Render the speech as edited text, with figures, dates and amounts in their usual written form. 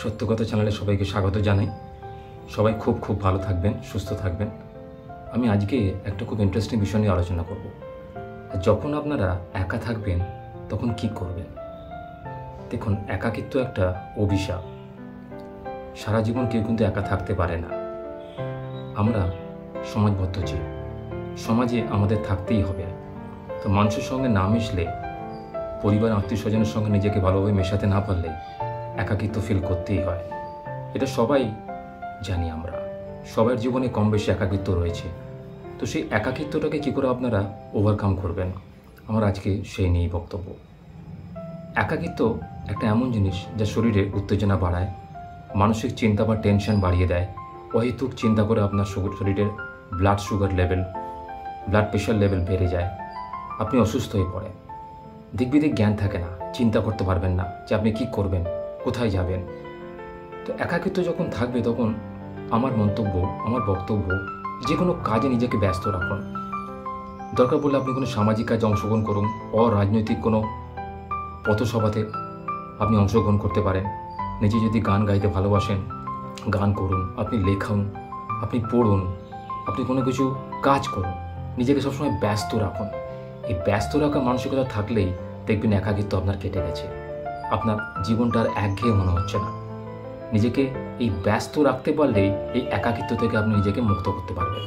সত্য কথা চ্যানেলে সবাইকে স্বাগত জানাই। সবাই খুব খুব ভালো থাকবেন, সুস্থ থাকবেন। আমি আজকে একটা খুব ইন্টারেস্টিং বিষয় নিয়ে আলোচনা করব। যখন আপনারা একা থাকবেন তখন কি করবেন? দেখুন, একাকিত্ব একটা অভিশাপ। সারা জীবন কেউ কিন্তু একা থাকতে পারে না। আমরা সমাজবদ্ধ জীব, সমাজে আমাদের থাকতেই হবে। তো মানুষের সঙ্গে না মিশলে, পরিবার আত্মীয় স্বজনের সঙ্গে নিজেকে ভালোভাবে মেশাতে না পারলে একাকিত্ব ফিল করতেই হয়। এটা সবাই জানি, আমরা সবার জীবনে কম বেশি একাকিত্ব রয়েছে। তো সেই একাকিত্বটাকে কী করে আপনারা ওভারকাম করবেন, আমার আজকে সেই নিয়েই বক্তব্য। একাকিত্ব একটা এমন জিনিস যা শরীরে উত্তেজনা বাড়ায়, মানসিক চিন্তা বা টেনশন বাড়িয়ে দেয়। অহেতুক চিন্তা করে আপনার শরীরের blood sugar level, blood pressure level বেড়ে যায়, আপনি অসুস্থ হয়ে পড়েন। দিকবিদিক জ্ঞান থাকে না, চিন্তা করতে পারবেন না যে আপনি কী করবেন, কোথায় যাবেন। তো একাকিত্ব যখন থাকবে তখন আমার মন্তব্য, আমার বক্তব্য, যে কোনো কাজে নিজেকে ব্যস্ত রাখুন। দরকার পড়লে আপনি কোনো সামাজিক কাজে অংশগ্রহণ করুন, অরাজনৈতিক কোনো পথসভাতে আপনি অংশগ্রহণ করতে পারেন। নিজে যদি গান গাইতে ভালোবাসেন, গান করুন। আপনি লেখান, আপনি পড়ুন, আপনি কোনো কিছু কাজ করুন। নিজেকে সবসময় ব্যস্ত রাখুন। এই ব্যস্ত রাখা মানসিকতা থাকলেই দেখবেন একাকিত্ব আপনার কেটে গেছে, আপনার জীবনটা আর একঘেয়ে মনে হচ্ছে না। নিজেকে এই ব্যস্ত রাখতে পারলেই এই একাকিত্ব থেকে আপনি নিজেকে মুক্ত করতে পারবেন।